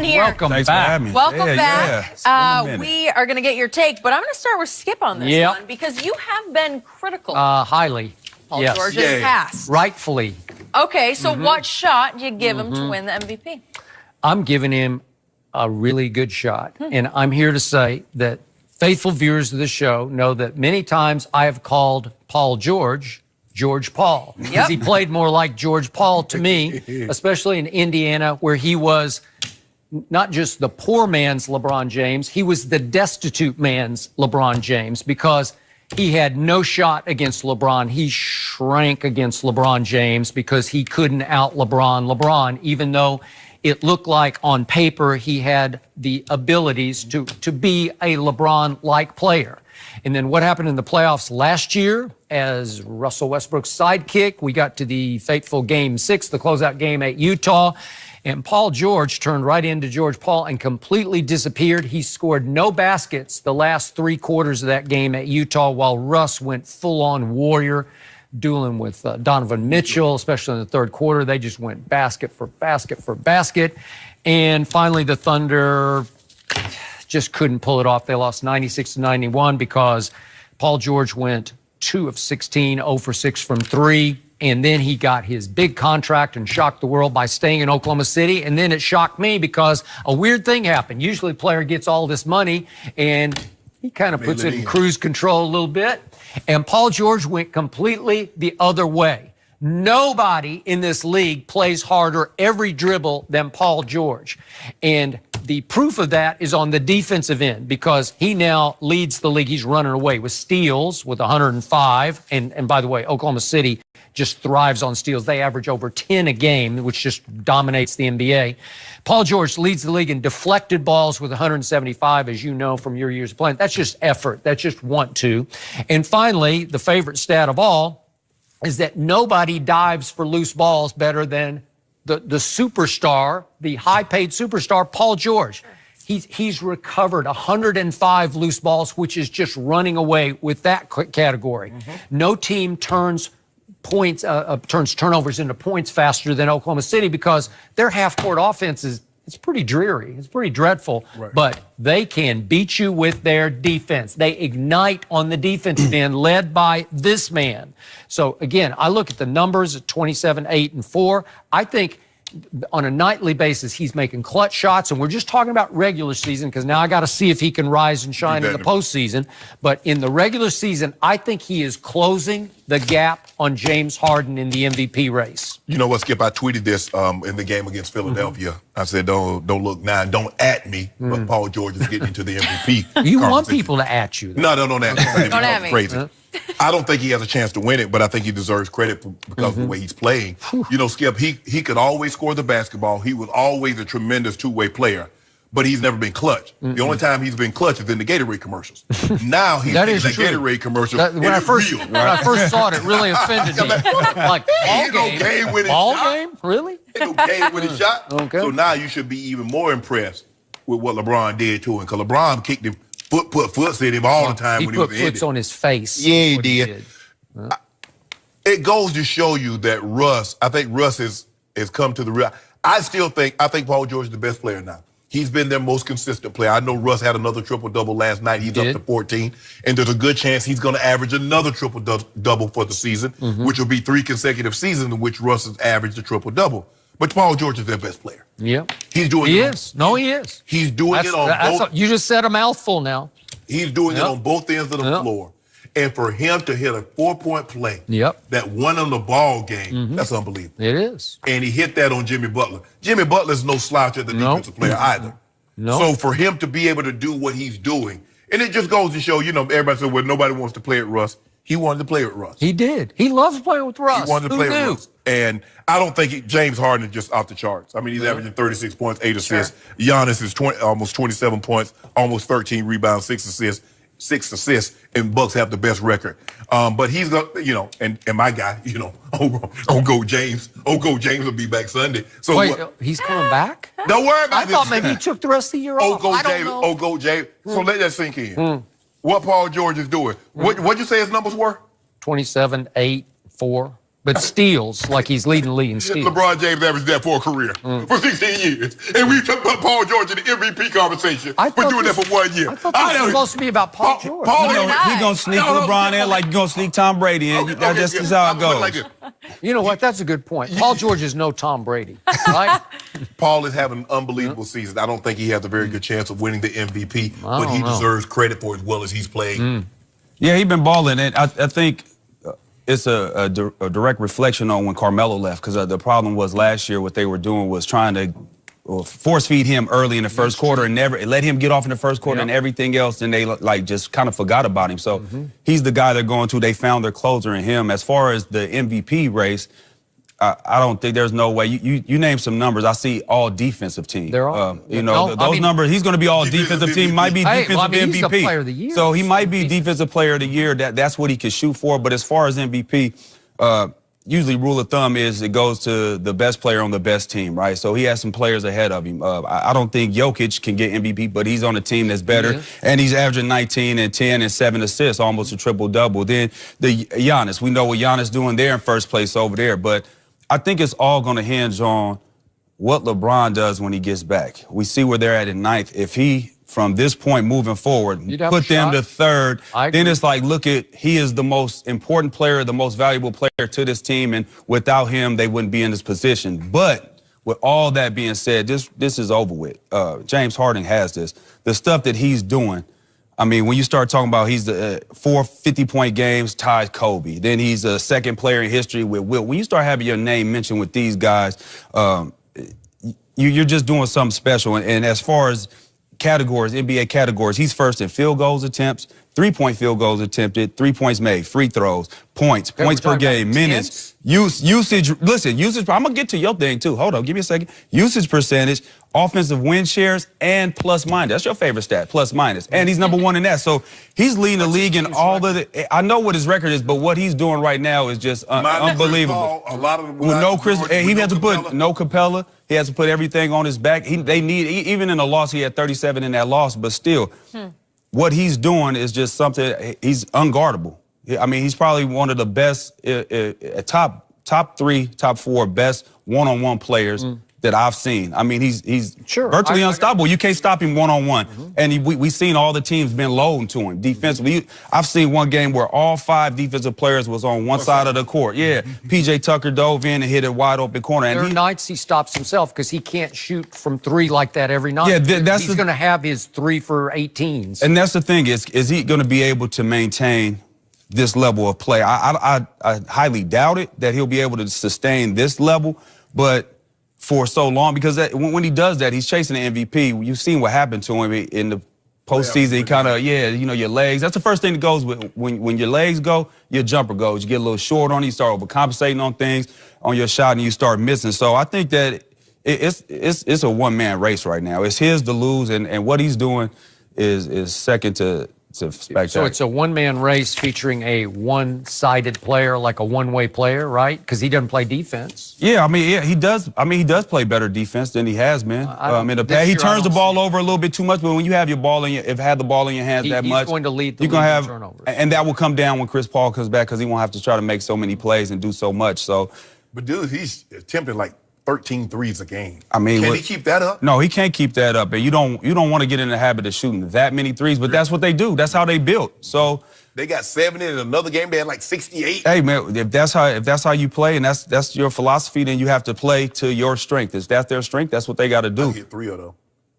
Here. Welcome Thanks back. for having me. Welcome back. It's been a minute. We are going to get your take, but I'm going to start with Skip on this one because you have been critical Highly. Paul George in the past. Rightfully. Okay, so what shot do you give him to win the MVP? I'm giving him a really good shot. And I'm here to say that faithful viewers of the show know that many times I have called Paul George Paul. Because he played more like George Paul to me, especially in Indiana, where he was not just the poor man's LeBron James, he was the destitute man's LeBron James because he had no shot against LeBron. He shrank against LeBron James because he couldn't out LeBron, even though it looked like on paper he had the abilities to be a LeBron-like player. And then what happened in the playoffs last year as Russell Westbrook's sidekick, we got to the fateful Game 6, the closeout game at Utah, and Paul George turned right into George Paul and completely disappeared. He scored no baskets the last 3 quarters of that game at Utah while Russ went full-on warrior, dueling with Donovan Mitchell, especially in the third quarter. They just went basket for basket for basket. And finally, the Thunder just couldn't pull it off. They lost 96-91 because Paul George went 2 of 16, 0 for 6 from 3. And then he got his big contract and shocked the world by staying in Oklahoma City. And then it shocked me because a weird thing happened. Usually a player gets all this money and he kind of puts it in cruise control a little bit. And Paul George went completely the other way. Nobody in this league plays harder every dribble than Paul George. And the proof of that is on the defensive end because he now leads the league. He's running away with steals with 105. And by the way, Oklahoma City just thrives on steals. They average over 10 a game, which just dominates the NBA. Paul George leads the league in deflected balls with 175, as you know from your years of playing. That's just effort. That's just want to. And finally, the favorite stat of all is that nobody dives for loose balls better than the superstar, the high-paid superstar, Paul George. He's recovered 105 loose balls, which is just running away with that category. No team turns turnovers into points faster than Oklahoma City because their half-court offense it's pretty dreary. It's pretty dreadful, but they can beat you with their defense. They ignite on the defensive end, led by this man. So, again, I look at the numbers at 27, 8, and 4. I think on a nightly basis, he's making clutch shots, and we're just talking about regular season because now I got to see if he can rise and shine in the postseason. But in the regular season, I think he is closing the gap on James Harden in the MVP race. You know what, Skip? I tweeted this in the game against Philadelphia. I said, don't look now, don't at me, but Paul George is getting into the MVP. You want people to at you. No, don't at me. Don't at me. Crazy. I don't think he has a chance to win it, but I think he deserves credit because of the way he's playing. You know, Skip, he could always score the basketball. He was always a tremendous two-way player, but he's never been clutch. The only time he's been clutch is in the Gatorade commercials. Now he's in the Gatorade commercial. When I first saw it, it really offended me. Like, ball game? Really? Ain't no game with his shot. Okay. So now you should be even more impressed with what LeBron did to him, because LeBron kicked him. Put foots in him all the time when he was in it. He put foots on his face. Yeah, he did. It goes to show you that I think Russ has come to the real. I think Paul George is the best player now. He's been their most consistent player. I know Russ had another triple-double last night. He's up to 14. And there's a good chance he's going to average another triple-double for the season, which will be 3 consecutive seasons in which Russ has averaged a triple-double. But Paul George is their best player. Yeah. He's doing He is. No, he is. He's doing it on both. You just said a mouthful now. He's doing it on both ends of the floor. And for him to hit a 4-point play that won him the ball game, that's unbelievable. It is. And he hit that on Jimmy Butler. Jimmy Butler's no slouch at the defensive player either. So for him to be able to do what he's doing, and it just goes to show, you know, everybody said, well, nobody wants to play at Russ. He wanted to play with Russ. He did. He loves playing with Russ. He wanted to play with Russ. And I don't think James Harden is just off the charts. I mean, he's averaging 36 points, 8 assists. Giannis is almost 27 points, almost 13 rebounds, 6 assists, and Bucks have the best record. But he's got, you know, and my guy, you know, Go James will be back Sunday. So wait, he's coming back? Don't worry about this. I thought maybe he took the rest of the year off. Go James. So let that sink in. What Paul George is doing. What'd you say his numbers were? 27, 8, 4. But steals, like he's leading the league in steals. LeBron James averaged that for a career, for 16 years. And we took Paul George in the MVP conversation for doing that for 1 year. I thought this was supposed to be about Paul George. He's going to sneak LeBron in like you're going to sneak Tom Brady in. That's just how it goes. You know what? That's a good point. Paul George is no Tom Brady, right? Paul is having an unbelievable season. I don't think he has a very good chance of winning the MVP, but he deserves credit for as well as he's played. Yeah, he's been balling. And I think it's a direct reflection on when Carmelo left, because the problem was last year what they were doing was trying to force feed him early in the first quarter and never let him get off in the first quarter and everything else, and they like just kind of forgot about him. So he's the guy they're going to. They found their closer in him. As far as the MVP race, I don't think there's no way. You name some numbers. I see all defensive team. They're all, those numbers. He's going to be all defensive team. Might be defensive MVP. He's the player of the year. So he might be defensive player of the year. That's what he can shoot for. But as far as MVP, usually rule of thumb is it goes to the best player on the best team, right? So he has some players ahead of him. I don't think Jokic can get MVP, but he's on a team that's better, and he's averaging 19 and 10 and 7 assists, almost a triple-double. Then the Giannis, we know what Giannis doing there in first place over there, but I think it's all going to hinge on what LeBron does when he gets back. We see where they're at in ninth. If he, from this point moving forward, put them to third, then it's like, look at, he is the most important player, the most valuable player to this team, and without him, they wouldn't be in this position. But with all that being said, this is over with. James Harden has this. The stuff that he's doing, I mean, when you start talking about he's the 4 50-point games tied Kobe, then he's a second player in history with Wilt. When you start having your name mentioned with these guys, you're just doing something special. And as far as categories, NBA categories, he's first in field goals attempts, 3-point field goals attempted, 3 points made, free throws, points per game, minutes, usage. Listen, usage. I'm gonna get to your thing too. Hold on, give me a second. Usage percentage, offensive win shares, and plus minus. That's your favorite stat, plus minus. And he's number one in that. So he's leading the league in all of the. I know what his record is, but what he's doing right now is just unbelievable. A lot of them with no Chris, he had to put no Capella. He has to put everything on his back. They need, even in a loss, he had 37 in that loss, but still, what he's doing is just something, he's unguardable. I mean, he's probably one of the best, top 3, top 4 best one-on-one players that I've seen. I mean, he's virtually unstoppable. You can't stop him one-on-one. And we've seen all the teams been loading to him defensively. I've seen one game where all 5 defensive players was on one side of the court. Yeah, P.J. Tucker dove in and hit a wide open corner. And there are nights he stops himself because he can't shoot from 3 like that every night. Yeah, he's going to have his 3 for 18s. And that's the thing, is he going to be able to maintain this level of play? I highly doubt it that he'll be able to sustain this level, but for so long, because when he does that, he's chasing the MVP. You've seen what happened to him in the postseason. He kind of, your legs. That's the first thing that goes with when your legs go, your jumper goes. You get a little short on it, you start overcompensating on things on your shot, and you start missing. So I think that it's a one-man race right now. It's his to lose, and what he's doing is second to spectacular. So it's a one-man race featuring a one-sided player, like a one-way player, right? Because he doesn't play defense. Yeah, I mean, he does. I mean, he does play better defense than he has been in the past. He turns the ball over a little bit too much, but when you have your ball in the ball in your hands that much, he's going to lead the you're gonna have turnovers. And that will come down when Chris Paul comes back, because he won't have to try to make so many plays and do so much. So, but dude, he's attempting like 13 threes a game. I mean, can he keep that up? No, he can't keep that up. And you don't want to get in the habit of shooting that many threes, but that's what they do. That's how they built. So they got 70 in another game. They had like 68. Hey man, if that's how you play, and that's your philosophy, then you have to play to your strength. If that's their strength, that's what they got to do. I hit 3 of them.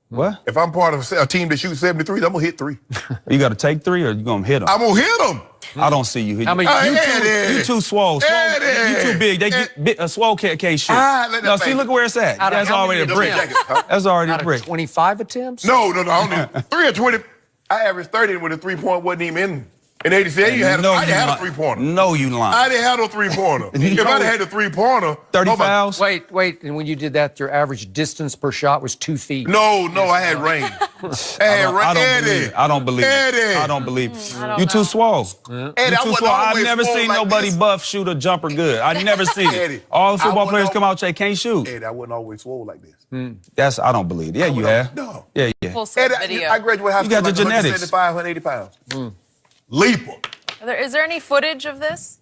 What? If I'm part of a team that shoots 73, I'm gonna hit 3. You got to take 3, or you gonna hit them? I'm gonna hit them. I don't see you hitting. I mean, you too swole. You too big. A swole can't shoot. No, see, look where it's at. That's already a brick. That's already a brick. 25 attempts? No. I only 3 or 20. I averaged 30 with a 3-point wasn't even in. In 86, I didn't have a 3-pointer. No, you lying. I didn't have no 3-pointer. If I'd had a 3-pointer. 30 fouls? Wait. And when you did that, your average distance per shot was 2 feet. No, I had range. I don't believe it. I don't believe it. You too swole. You too swole. I've never seen nobody buff shoot a jumper good. I never seen it. All the football players come out and say, can't shoot. Eddie, I wasn't always swole like this. I don't believe it. Yeah, you have. No. Yeah. Eddie, I graduated high school. You got the genetics. 175, 180 pounds. Leaper. Is there any footage of this?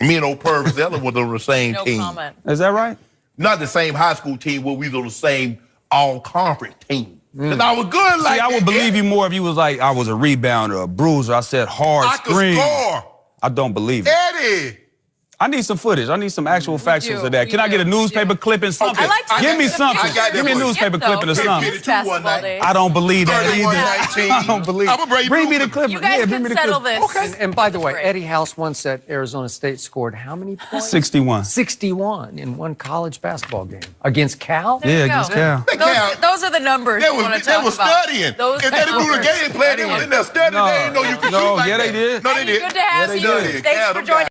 Me and old Perv Zeller was on the same No team. comment. Is that right? Not the same high school team, but we was on the same all-conference team. Because I was good like See, I would believe you more if you was like, I was a rebounder, a bruiser. I said hard I could screen. score. I don't believe it. Eddie. I need some footage. I need some actual factuals do. of that. We Can I get a do. newspaper clipping something? I like to Give me get the something. I got that Give me a for you. newspaper Skip, clipping or though. something. It's basketball day. I don't believe that 31-19. either. I don't believe I'ma Bring me the clip. clipping. You guys Yeah, bring can me the settle clipping. this. Okay. And by the way, Great. Eddie House once said Arizona State scored how many points? 61. 61 in one college basketball game against Cal. There you Yeah, go. against Cal. Those are the numbers They you want to was, talk they was about. studying. Those If they didn't do the numbers. game plan, they was in there studying. They didn't know you could No, shoot like yeah, that. they did. No, they Eddie, did. good to have they you. did. Thanks Yeah, for them joining. guys.